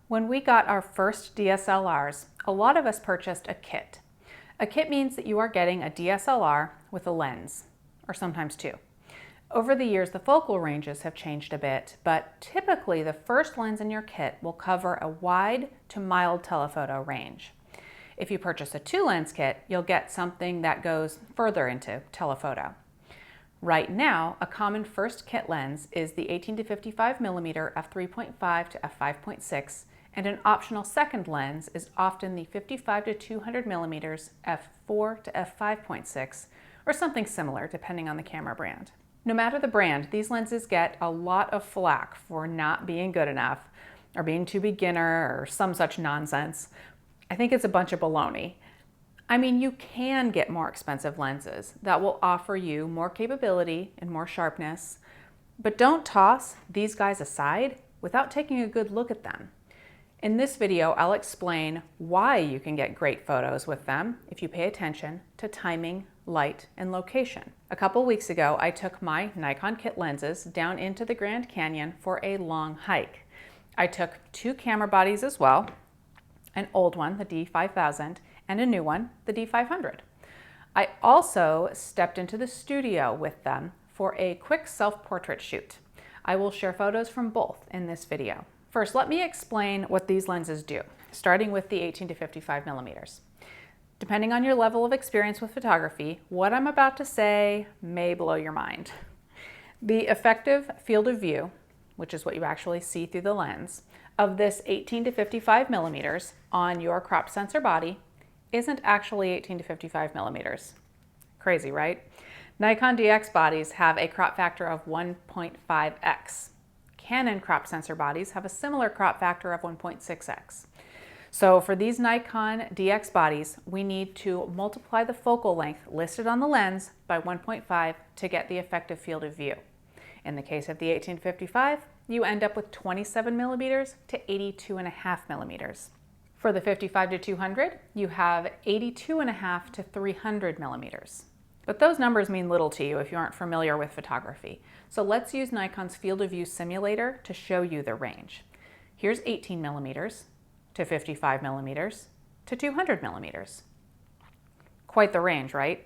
When we got our first DSLRs, a lot of us purchased a kit. A kit means that you are getting a DSLR with a lens, or sometimes two. Over the years, the focal ranges have changed a bit, but typically the first lens in your kit will cover a wide to mild telephoto range. If you purchase a two-lens kit, you'll get something that goes further into telephoto. Right now, a common first kit lens is the 18 to 55 millimeter f3.5 to f5.6, and an optional second lens is often the 55 to 200 millimeters f4 to f5.6, or something similar depending on the camera brand. No matter the brand, these lenses get a lot of flack for not being good enough, or being too beginner, or some such nonsense. I think it's a bunch of baloney. I mean, you can get more expensive lenses that will offer you more capability and more sharpness, but don't toss these guys aside without taking a good look at them. In this video, I'll explain why you can get great photos with them if you pay attention to timing, light, and location. A couple weeks ago, I took my Nikon kit lenses down into the Grand Canyon for a long hike. I took two camera bodies as well, an old one, the D5000, and a new one, the D500. I also stepped into the studio with them for a quick self-portrait shoot. I will share photos from both in this video. First, let me explain what these lenses do, starting with the 18 to 55 millimeters. Depending on your level of experience with photography, what I'm about to say may blow your mind. The effective field of view, which is what you actually see through the lens, of this 18 to 55 millimeters on your cropped sensor body isn't actually 18 to 55 millimeters. Crazy, right? Nikon DX bodies have a crop factor of 1.5x. Canon crop sensor bodies have a similar crop factor of 1.6x. So for these Nikon DX bodies, we need to multiply the focal length listed on the lens by 1.5 to get the effective field of view. In the case of the 18-55, you end up with 27 millimeters to 82.5 millimeters. For the 55 to 200, you have 82.5 to 300 millimeters. But those numbers mean little to you if you aren't familiar with photography. So let's use Nikon's field of view simulator to show you the range. Here's 18 millimeters to 55 millimeters to 200 millimeters. Quite the range, right?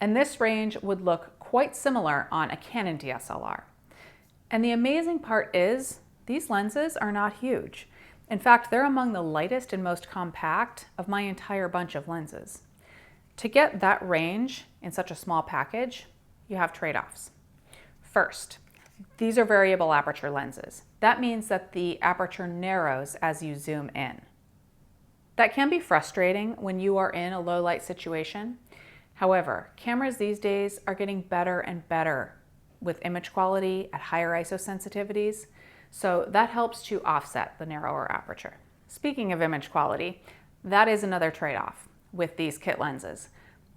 And this range would look quite similar on a Canon DSLR. And the amazing part is, these lenses are not huge. In fact, they're among the lightest and most compact of my entire bunch of lenses. To get that range in such a small package, you have trade-offs. First, these are variable aperture lenses. That means that the aperture narrows as you zoom in. That can be frustrating when you are in a low light situation. However, cameras these days are getting better and better with image quality at higher ISO sensitivities, so that helps to offset the narrower aperture. Speaking of image quality, that is another trade-off with these kit lenses.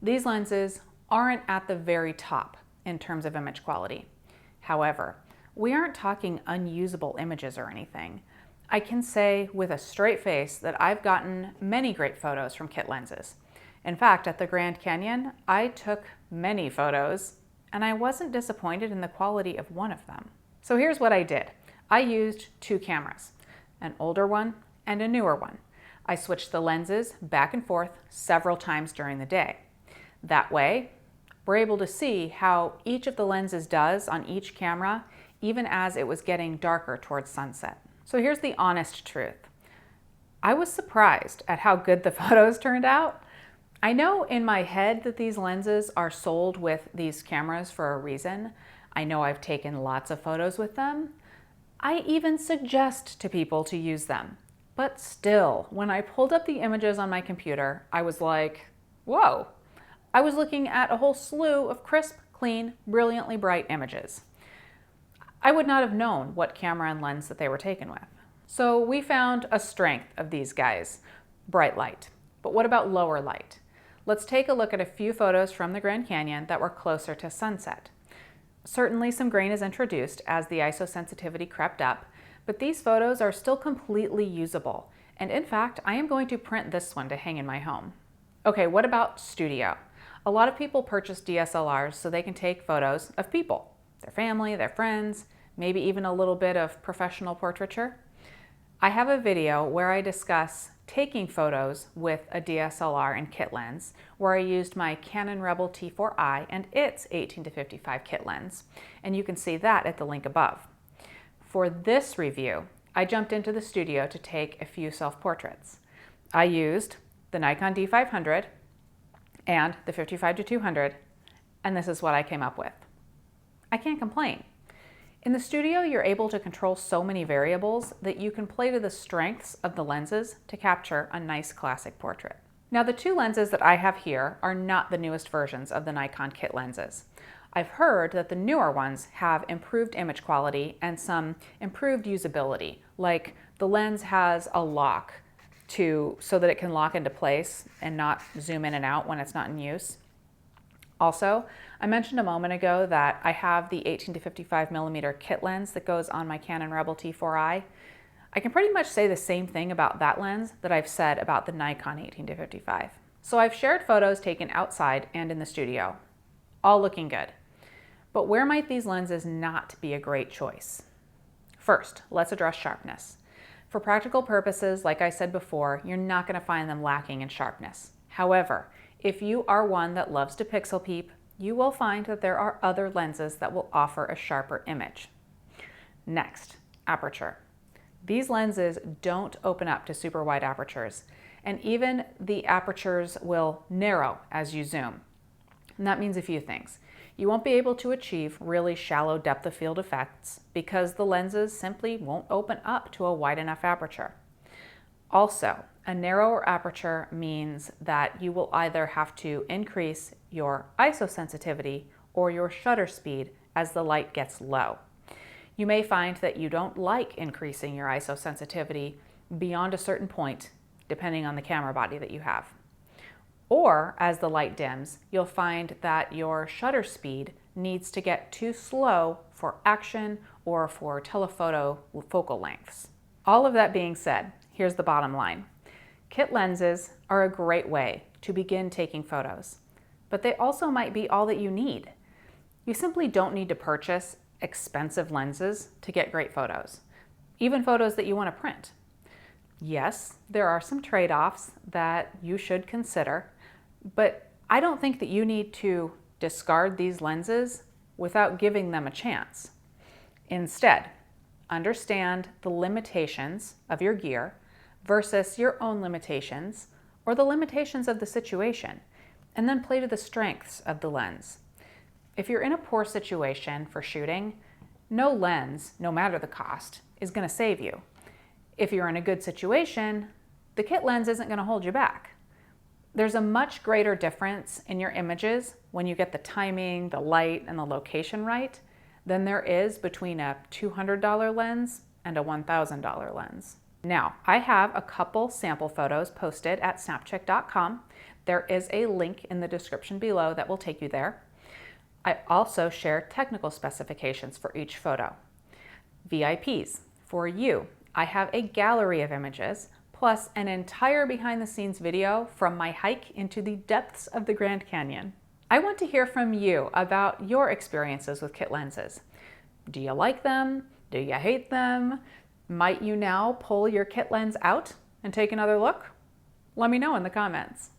These lenses aren't at the very top in terms of image quality. However, we aren't talking unusable images or anything. I can say with a straight face that I've gotten many great photos from kit lenses. In fact, at the Grand Canyon, I took many photos and I wasn't disappointed in the quality of one of them. So here's what I did. I used two cameras, an older one and a newer one. I switched the lenses back and forth several times during the day. That way, we're able to see how each of the lenses does on each camera, even as it was getting darker towards sunset. So here's the honest truth. I was surprised at how good the photos turned out. I know in my head that these lenses are sold with these cameras for a reason. I know I've taken lots of photos with them. I even suggest to people to use them. But still, when I pulled up the images on my computer, I was like, whoa. I was looking at a whole slew of crisp, clean, brilliantly bright images. I would not have known what camera and lens that they were taken with. So we found a strength of these guys, bright light. But what about lower light? Let's take a look at a few photos from the Grand Canyon that were closer to sunset. Certainly some grain is introduced as the ISO sensitivity crept up, but these photos are still completely usable. And in fact, I am going to print this one to hang in my home. Okay, what about studio? A lot of people purchase DSLRs so they can take photos of people, their family, their friends, maybe even a little bit of professional portraiture. I have a video where I discuss taking photos with a DSLR and kit lens, where I used my Canon Rebel T4i and its 18-55 kit lens, and you can see that at the link above. For this review, I jumped into the studio to take a few self-portraits. I used the Nikon D500 and the 55-200, and this is what I came up with. I can't complain. In the studio, you're able to control so many variables that you can play to the strengths of the lenses to capture a nice classic portrait. Now, the two lenses that I have here are not the newest versions of the Nikon kit lenses. I've heard that the newer ones have improved image quality and some improved usability, like the lens has a lock so that it can lock into place and not zoom in and out when it's not in use. Also, I mentioned a moment ago that I have the 18-55mm kit lens that goes on my Canon Rebel T4i. I can pretty much say the same thing about that lens that I've said about the Nikon 18-55. So I've shared photos taken outside and in the studio, all looking good. But where might these lenses not be a great choice? First, let's address sharpness. For practical purposes, like I said before, you're not going to find them lacking in sharpness. However, if you are one that loves to pixel peep, you will find that there are other lenses that will offer a sharper image. Next, aperture. These lenses don't open up to super wide apertures, and even the apertures will narrow as you zoom. And that means a few things. You won't be able to achieve really shallow depth of field effects because the lenses simply won't open up to a wide enough aperture. Also, a narrower aperture means that you will either have to increase your ISO sensitivity or your shutter speed as the light gets low. You may find that you don't like increasing your ISO sensitivity beyond a certain point, depending on the camera body that you have. Or as the light dims, you'll find that your shutter speed needs to get too slow for action or for telephoto focal lengths. All of that being said, here's the bottom line. Kit lenses are a great way to begin taking photos, but they also might be all that you need. You simply don't need to purchase expensive lenses to get great photos, even photos that you want to print. Yes, there are some trade-offs that you should consider, but I don't think that you need to discard these lenses without giving them a chance. Instead, understand the limitations of your gear versus your own limitations or the limitations of the situation, and then play to the strengths of the lens. If you're in a poor situation for shooting, no lens, no matter the cost, is going to save you. If you're in a good situation, the kit lens isn't going to hold you back. There's a much greater difference in your images when you get the timing, the light, and the location right than there is between a $200 lens and a $1,000 lens. Now, I have a couple sample photos posted at snapchick.com. There is a link in the description below that will take you there. I also share technical specifications for each photo. VIPs, for you, I have a gallery of images plus an entire behind-the-scenes video from my hike into the depths of the Grand Canyon. I want to hear from you about your experiences with kit lenses. Do you like them? Do you hate them? Might you now pull your kit lens out and take another look? Let me know in the comments.